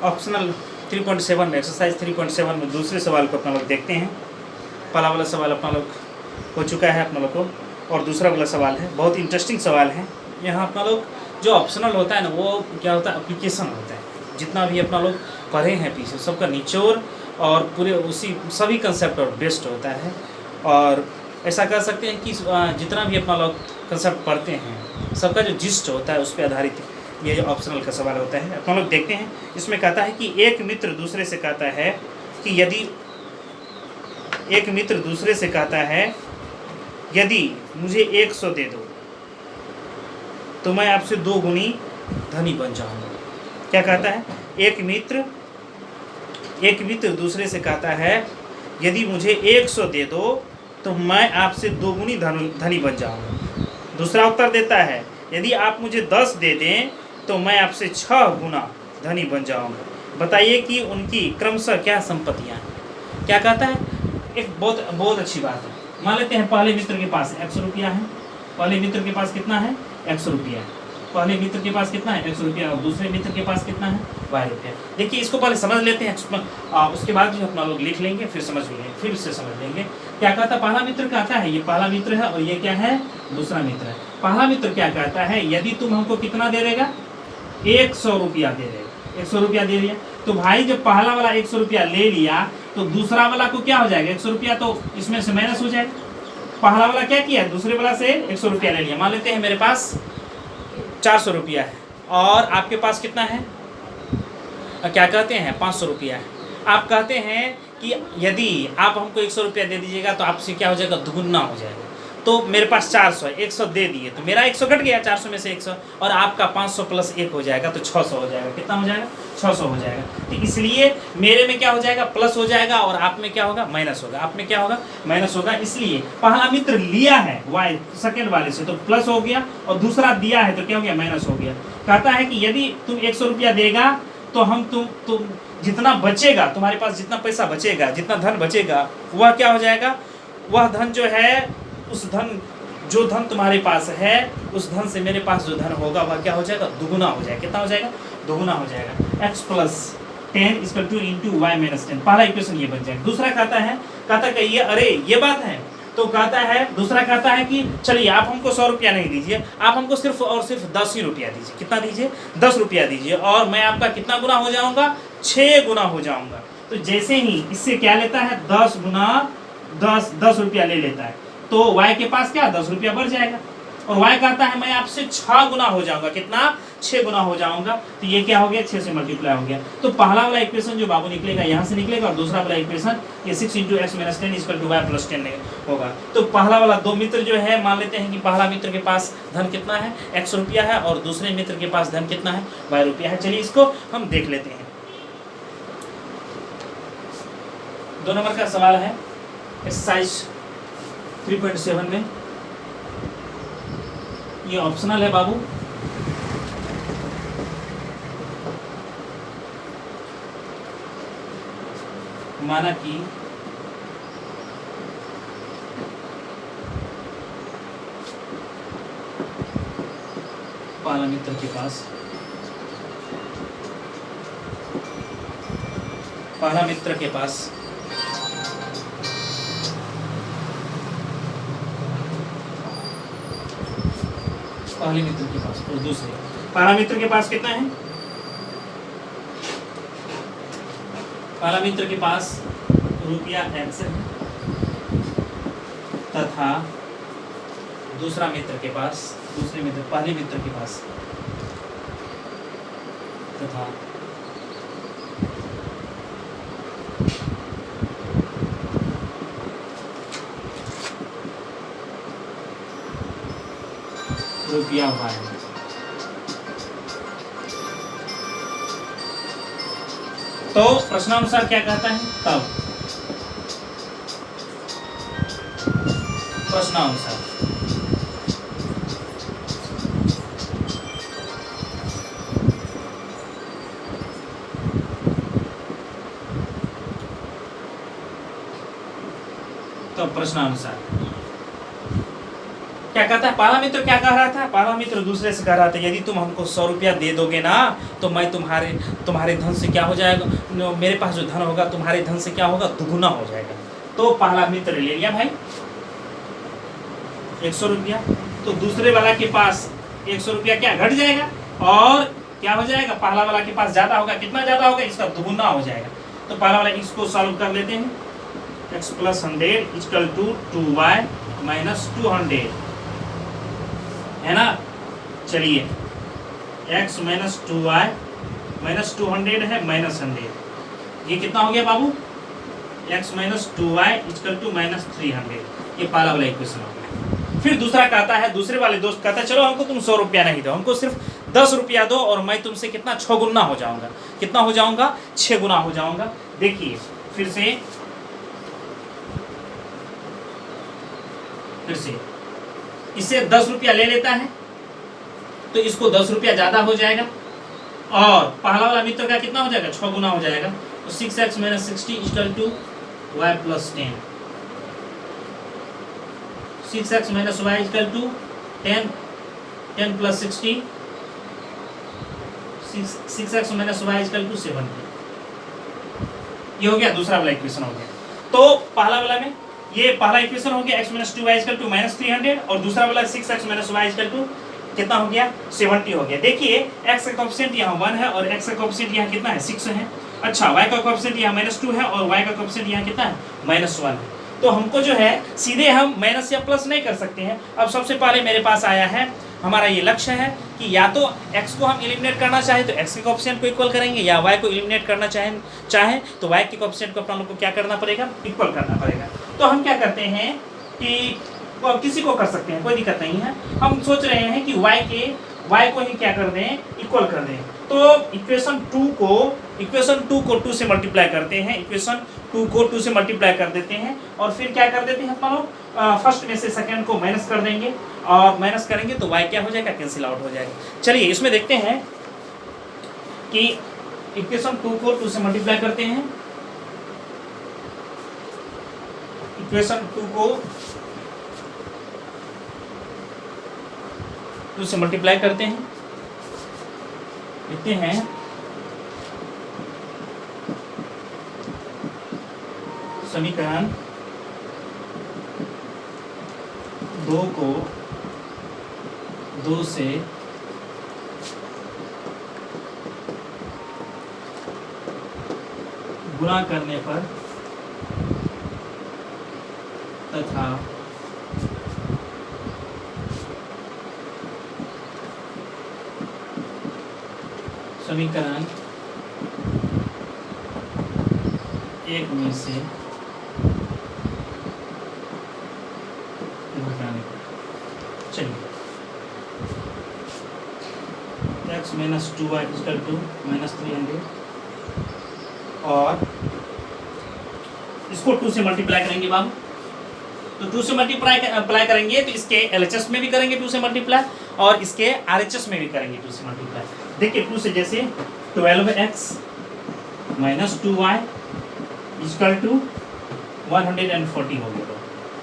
Optional 3.7 में, exercise 3.7 में दूसरे सवाल को अपना लोग देखते हैं। पहला वाला सवाल अपना लोग हो चुका है अपना लोग को, और दूसरा वाला सवाल है, बहुत इंटरेस्टिंग सवाल है। यहाँ अपना लोग जो ऑप्शनल होता है ना, वो क्या होता है, एप्लीकेशन होता है। जितना भी अपना लोग पढ़े हैं पीछे, सबका निचोड़ और पूरे उसी सभी कंसेप्ट और बेस्ड होता है। और ऐसा कह सकते हैं कि जितना भी अपना लोग कंसेप्ट पढ़ते हैं, सबका जो जिस्ट होता है उस पर आधारित ये जो ऑप्शनल का सवाल होता है। अपना लोग देखते हैं, इसमें कहता है कि एक मित्र दूसरे से कहता है कि यदि मुझे 100 दे दो तो मैं आपसे 2 गुनी धनी बन जाऊंगा। क्या कहता है? एक मित्र दूसरे से कहता है यदि मुझे 100 दे दो तो मैं आपसे 2 गुनी धनी बन जाऊंगा। दूसरा उत्तर देता है यदि आप मुझे 10 दे दें तो मैं आपसे 6 गुना धनी बन जाऊंगा। बताइए कि उनकी क्रमशः क्या संपत्तियां हैं। क्या कहता है? एक बहुत अच्छी बात है। मान लेते हैं पहले मित्र के पास 100 रुपया है। पहले मित्र के पास कितना है? 100 रुपया है। पहले मित्र के पास कितना है? 100 रुपया। और दूसरे मित्र के पास कितना है? 12 रुपया। देखिए, इसको पहले समझ लेते हैं, उसके बाद जो अपना लोग लिख लेंगे, फिर समझ लेंगे, फिर से समझ लेंगे। क्या कहता है? पहला मित्र कहता है, ये पहला मित्र है और ये क्या है? दूसरा मित्र है। पहला मित्र क्या कहता है? यदि तुम हमको कितना दे देगा? 100 रुपया दे देगा। 100 रुपया दे दिया तो भाई जब पहला वाला 100 रुपया ले लिया तो दूसरा वाला को क्या हो जाएगा? 100 रुपया तो इसमें से माइनस हो जाएगा। पहला वाला क्या किया? दूसरे वाला से 100 रुपया ले लिया। मान लेते हैं मेरे पास 400 रुपया है और आपके पास कितना है? क्या कहते हैं? 500 रुपया है। आप कहते हैं कि यदि आप हमको 100 रुपया दे दीजिएगा तो आपसे क्या हो जाएगा? दुगुना हो जाएगा। तो मेरे पास 400 है, 100 दे दिए तो मेरा 100 घट गया 400 में से 100, और आपका 500 प्लस 1 हो जाएगा तो 600 हो जाएगा। कितना हो जाएगा? 600 हो जाएगा। तो इसलिए मेरे में क्या हो जाएगा? प्लस हो जाएगा, और आप में क्या होगा? माइनस होगा। आप में क्या होगा? माइनस होगा। इसलिए पहला मित्र लिया है वाई सेकेंड वाले से तो प्लस हो गया, और दूसरा दिया है तो क्या हो गया? माइनस हो गया। कहता है कि यदि तुम 100 रुपया देगा तो हम तुम जितना बचेगा, तुम्हारे पास जितना पैसा बचेगा, जितना धन बचेगा, वह क्या हो जाएगा? वह धन जो है, जो धन तुम्हारे पास है, उस धन से मेरे पास जो धन होगा वह क्या हो जाएगा? दुगुना हो जाएगा। कितना हो जाएगा? दुगुना हो जाएगा। x + 10 = 2 × y - 10। पहला इक्वेशन ये बन जाएगा। दूसरा कहता है कि ये अरे ये बात है, तो कहता है दूसरा कहता है कि चलिए आप हमको 100 रुपया नहीं दीजिए, आप हमको सिर्फ और सिर्फ 10 ही रुपया दीजिए। कितना दीजिए? 10 रुपया दीजिए, और मैं आपका कितना गुना हो जाऊंगा? 6 गुना हो जाऊंगा। तो जैसे ही इससे क्या लेता है? 10 गुना 10 रुपया ले लेता है, तो y के पास क्या? 10 रुपया बढ़ जाएगा। और y कहता है मैं आपसे 6 गुना हो जाऊंगा। कितना? 6 गुना हो जाऊंगा। तो ये क्या हो गया? 6 से मल्टीप्लाई हो गया। तो पहला वाला इक्वेशन जो बाबू निकलेगा यहाँ से निकलेगा, और दूसरा वाला इक्वेशन ये 6 × x - 10 = y + 10 होगा। तो पहला वाला 2 मित्र जो है, मान लेते हैं कि पहला मित्र के पास धन कितना है? 100 रुपया है, और दूसरे मित्र के पास धन कितना है? 12 रुपया है। चलिए इसको हम देख लेते हैं। 2 नंबर का सवाल है एक्सरसाइज 3.7 में। ये ऑप्शनल है बाबू। माना कि पहला मित्र के पास पहले मित्र के पास और दूसरे पहला मित्र के पास कितना है? पहला मित्र के पास रुपया x है, तथा दूसरे मित्र के पास पहले मित्र के पास तथा रुपया y। तो प्रश्नानुसार क्या कहता है? तब प्रश्नानुसार क्या कहता है पहला मित्र, क्या कह रहा था? पहला मित्र दूसरे से कह रहा था यदि तुम हमको 100 रुपया दे दोगे ना तो मैं तुम्हारे धन से क्या हो जाएगा, मेरे पास जो धन होगा तुम्हारे धन से क्या होगा, दुगुना हो जाएगा। तो पहला मित्र ले लिया भाई 100 रुपया, तो दूसरे वाला के पास 100 रुपया क्या घट जाएगा और क्या हो जाएगा, पहला वाला के पास ज्यादा होगा। कितना ज्यादा होगा, इसका दुगुना हो जाएगा। तो पहला वाला इसको सॉल्व कर लेते हैं। x + 100 = 2y - 200 है ना। चलिए x - 2y - 200 है -100, ये कितना हो गया बाबू, x - 2y = -300। ये पहला वाला इक्वेशन हो गया। फिर दूसरा कहता है, दूसरे वाले दोस्त कहता है चलो हमको तुम 100 रुपया नहीं दो, हमको सिर्फ 10 रुपया दो और मैं तुमसे कितना 6 गुना हो जाऊंगा। कितना हो जाऊंगा, 6 गुना हो जाऊंगा। देखिए फिर से इससे 10 रुपया ले लेता है तो इसको 10 रुपया ज्यादा हो जाएगा और पहला वाला मित्र का कितना हो जाएगा, 6 गुना हो जाएगा। तो 6x - 60 = y + 10, 6x - y = 10, 10 + 60, 6x - y = 70। ये हो गया, दूसरा वाला इक्वेशन हो गया। तो पहला वाला में ये पहला इक्वेशन हो गया x - 2y = -300 और दूसरा वाला 6x - y = कितना हो गया, 70 हो गया। देखिए x का कोएफिशिएंट यहाँ 1 है और x का कोएफिशिएंट यहाँ कितना है, 6 है। अच्छा, y का कोएफिशिएंट यहाँ -2 है और y का कोएफिशिएंट यहाँ कितना है, -1 है। तो हमको जो है सीधे हम माइनस या प्लस नहीं कर सकते हैं। अब सबसे पहले मेरे पास आया है, हमारा ये लक्ष्य है कि या तो x को हम एलिमिनेट करना चाहें तो x के कोएफिशिएंट को इक्वल करेंगे, या y को एलिमिनेट करना चाहें तो y के कोएफिशिएंट को अपना लोग को क्या करना पड़ेगा, इक्वल करना पड़ेगा। तो हम क्या करते हैं कि किसी को कर सकते हैं, कोई दिक्कत नहीं है। हम सोच रहे हैं कि y को ही क्या कर दें, इक्वल कर दें। तो इक्वेशन 2 को 2 से मल्टीप्लाई करते हैं, इक्वेशन 2 को 2 से मल्टीप्लाई कर देते हैं और फिर क्या कर देते हैं हम लोग, फर्स्ट में से सेकंड को माइनस कर देंगे और माइनस करेंगे तो y क्या हो जाएगा, कैंसिल आउट हो जाएगा। चलिए इसमें देखते हैं कि इक्वेशन 2 को 2 से मल्टीप्लाई करते हैं, इक्वेशन 2 को 2 से मल्टीप्लाई करते हैं, लिखते हैं समीकरण 2 को 2 से गुणा करने पर तथा समीकरण 1 में से घटाने पर। चलिए x - 2y = -300 और इसको 2 से मल्टीप्लाई करेंगे बाबू। तो 2 से मल्टीप्लाई करेंगे तो इसके LHS में भी करेंगे 2 से मल्टीप्लाई और इसके RHS में भी करेंगे 2 से मल्टीप्लाई। देखिए 2 से जैसे 12x - 2y = 140 हो गया। तो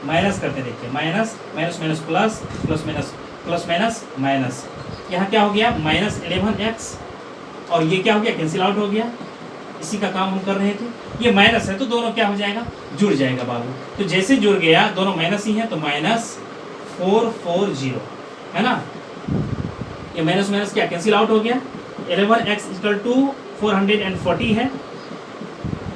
माइनस करते देखिए, minus minus minus plus, plus minus plus minus minus, यहाँ क्या हो गया -11x और ये क्या हो गया, कैंसिल आउट हो गया। इसी का काम हम कर रहे थे। ये माइनस है तो दोनों क्या हो जाएगा, जुड़ जाएगा बाबू। तो जैसे जुड़ गया, दोनों माइनस ही है तो -440 है ना। ये माइनस माइनस क्या कैंसिल आउट हो गया। 11x = 440 है।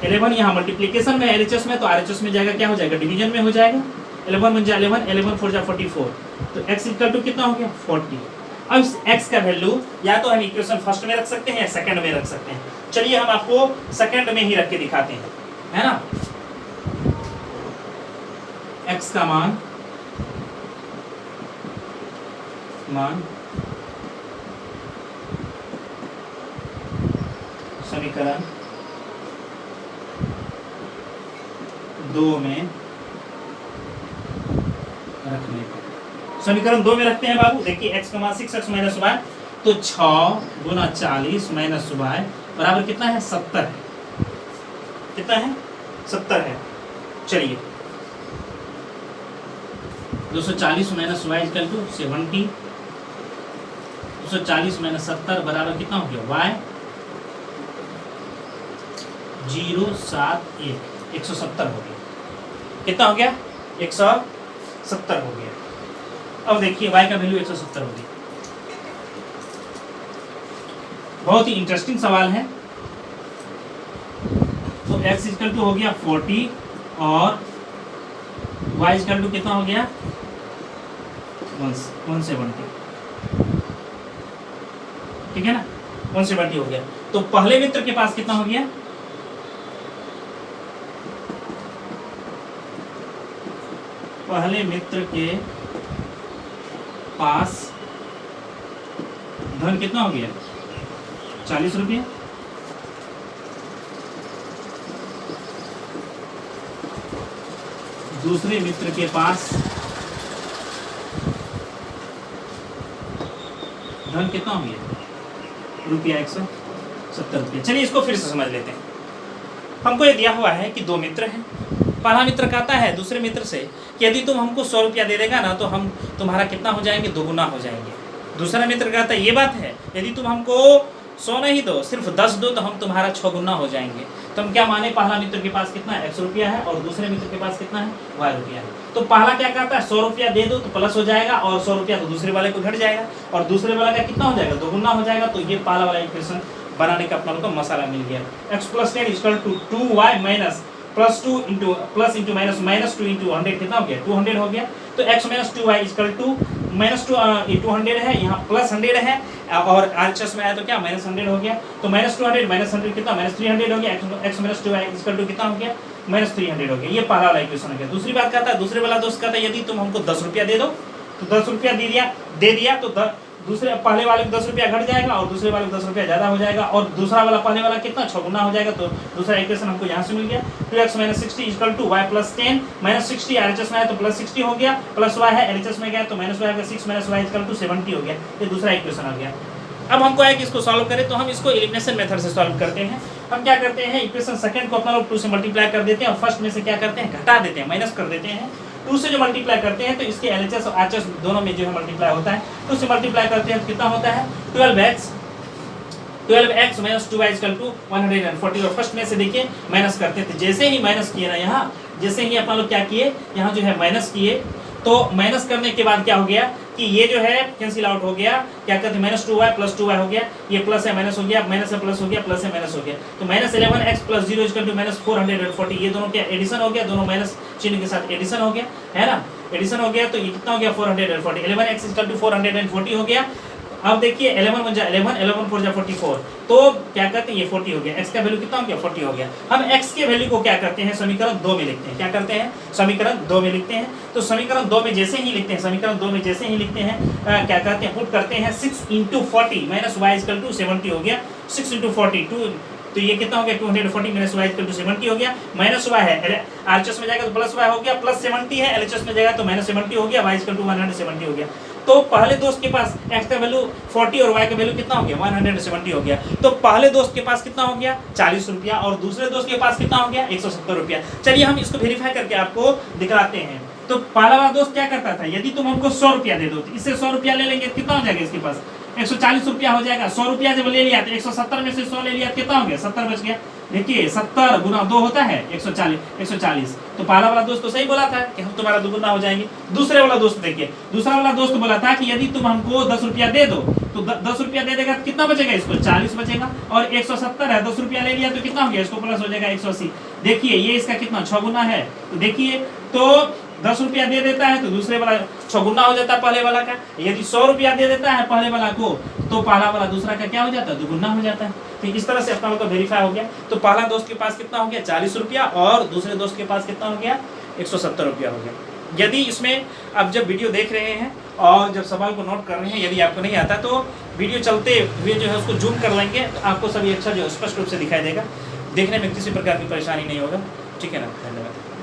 11 यहाँ मल्टीप्लिकेशन में, LHS में, तो RHS में जाएगा, क्या हो जाएगा, डिवीजन में हो जाएगा। 11 × 11, 11 × 4 = 44। तो x = कितना हो गया, 40। अब इस x का वैल्यू या तो हम इक्वेशन फर्स्ट में रख सकते हैं या सेकंड में रख सकते हैं। चलिए हम आपको सेकंड में ही रख के दिखाते हैं, है ना। x का मान समीकरण 2 में रखने पर, समीकरण 2 में रखते हैं बाबू। देखिए x का मान 6x - y, तो 6 × 40 - y बराबर कितना है, 70 है। कितना है, 70 है। चलिए 240 minus Y equal to 70, 240 minus 70 बराबर कितना हो गया वाई 071, 170 हो गया। कितना हो गया 170 हो गया। अब देखिए y का वैल्यू 170 हो गया। बहुत ही इंटरेस्टिंग सवाल है। तो x इक्वल टू हो गया 40 और y इक्वल टू कितना हो गया 170, ठीक है ना, 170 हो गया। तो पहले मित्र के पास कितना हो गया, पहले मित्र के पास धन कितना हो गया 40 रुपये। दूसरे मित्र के पास धन कितना हो गया रुपया 170 रुपये। चलिए इसको फिर से समझ लेते हैं। हमको ये दिया हुआ है कि दो मित्र हैं। पहला मित्र कहता है दूसरे मित्र से कि यदि तुम हमको 100 रुपया दे देगा ना तो हम तुम्हारा कितना हो जाएंगे, दोगुना हो जाएंगे। दूसरा मित्र कहता है ये बात है, यदि तुम हमको 100 नहीं दो, सिर्फ 10 दो तो हम तुम्हारा 6 गुना हो जाएंगे। तो हम क्या माने, पहला मित्र के पास कितना है 100 रुपया है और दूसरे मित्र के पास कितना है y रुपया है। तो पहला क्या कहता है 100 रुपया दे दो तो प्लस हो जाएगा और 100 रुपया तो दूसरे वाले को घट जाएगा और दूसरे वाला का कितना हो जाएगा, दोगुना हो जाएगा। तो ये पहला वाला इक्वेशन बनाने का अपना लोग को मसाला मिल गया। x + 10 = 2y minus +2 into minus -2 into 100 कितना हो गया 200 हो गया। तो x - 2y = -2 200 है, यहाँ +100 है और RHS में आया तो क्या -100 हो गया। तो -200 -100 कितना -300 हो गया। x - 2y = कितना हो गया -300 हो गया। ये पहला वाला इक्वेशन हो गया। दूसरी बात कहता है, दूसरे वाला दोस्त कहता है यदि तुम हमको 10 रुपया दे दो तो 10 रुपया दे दिया तो दूसरे पहले वाले को 10 रुपया घट जाएगा और दूसरे वाले को 10 रुपया ज़्यादा हो जाएगा और दूसरा वाला पहले वाला कितना 6 गुना हो जाएगा। तो दूसरा इक्वेशन हमको यहाँ से मिल गया। 2x - 60 = y + 10 -60 RHS में है तो +60 हो गया, प्लस y है LHS में गया तो -y का 6 - y = 70 हो गया। ये दूसरा इक्वेशन आ गया। अब हमको है कि इसको सॉल्व करें तो हम इसको एलिमिनेशन मेथड से सॉल्व करते हैं। हम क्या करते हैं, इक्वेशन सेकंड को अपना लोग 2 से मल्टीप्लाई कर देते हैं और फर्स्ट में से क्या करते हैं घटा देते हैं, माइनस कर देते हैं। 2 से जो मल्टीप्लाई करते हैं तो इसके LHS और RHS दोनों में जो है मल्टीप्लाई होता है। 2 से मल्टीप्लाई करते हैं तो कितना होता है 12x - 2y = 140 और फर्स्ट में से देखिए माइनस करते हैं। तो जैसे ही माइनस किए ना, यहाँ जैसे ही अपना लोग क्या किए, यहाँ जो है माइनस किए तो माइनस करने के बाद क्या हो गया कि ये जो है कैंसिल आउट हो गया। क्या कहते हैं -2y + 2y हो गया, ये प्लस है माइनस हो गया, माइनस है प्लस हो गया, प्लस है माइनस हो गया। तो -11x + 0 = -440। ये दोनों क्या एडिशन हो गया, दोनों माइनस चिन्ह के साथ एडिशन हो गया, है ना, एडिशन हो गया। तो ये कितना हो गया 440। 11x = 440 हो गया। अब देखिए 11 × 11 11 4 44 तो क्या करते हैं ये 40 हो गया। x का वैल्यू कितना हो गया 40 हो गया। हम x के वैल्यू को क्या करते हैं समीकरण 2 में लिखते हैं। क्या करते हैं समीकरण 2 में लिखते हैं। तो समीकरण 2 में जैसे ही लिखते हैं, समीकरण 2 में जैसे ही लिखते हैं क्या करते हैं पुट करते हैं 6 × 40 -y = 70 हो गया। 6 × 40 तो ये कितना हो गया 240 - y = 70 हो गया। माइनस y है RHS में जाएगा तो प्लस y हो गया, प्लस 70 है LHS में जाएगा तो -70 हो गया, y = 170 हो गया। तो पहले दोस्त के पास x का वैल्यू 40 और y का वैल्यू कितना हो गया 170 हो गया। तो पहले दोस्त के पास कितना हो गया 40 रुपया और दूसरे दोस्त के पास कितना हो गया 170 रुपया। चलिए हम इसको वेरीफाई करके आपको दिखाते हैं। तो पहला वाला दोस्त क्या करता था, यदि तुम हमको 100 रुपया दे दो तो इससे 100 रुपया ले लेंगे, कितना हो जाएगा इसके पास 140 रुपया हो जाएगा। 100 रुपया जब ले लिया तो 170 में से 100 ले लिया, कितना हो गया 70 बच गया। देखिए 70 × 2 होता है 140। तो पहला वाला दोस्त तो सही बोला था कि हम तुम्हारा दुगुना हो जाएंगे। दूसरे वाला दोस्त देखिए, दूसरा वाला दोस्त बोला था कि यदि तुम हमको 10 रुपया दे दो तो 10 रुपया दे देगा तो कितना बचेगा, इसको 40 बचेगा। और 170 है, 10 रुपया ले लिया तो कितना हो गया, इसको प्लस हो जाएगा 180। देखिए ये इसका कितना 6 गुना है। तो देखिए तो 10 रुपया दे देता है तो दूसरे वाला 6 गुना हो जाता है पहले वाला का। यदि 100 रुपया दे देता है पहले वाला को तो पहला वाला दूसरा का क्या हो जाता है, दुगुना हो जाता है। तो इस तरह से अपना लोग का वेरीफाई हो गया। तो पहला दोस्त के पास कितना हो गया 40 रुपया और दूसरे दोस्त के पास कितना हो गया 170 रुपया हो गया। यदि इसमें आप जब वीडियो देख रहे हैं और जब सवाल को नोट कर रहे हैं, यदि आपको नहीं आता तो वीडियो चलते हुए जो है उसको जूम कर लेंगे तो आपको सभी अच्छा जो स्पष्ट रूप से दिखाई देगा, देखने में किसी प्रकार की परेशानी नहीं होगा। ठीक है ना, धन्यवाद।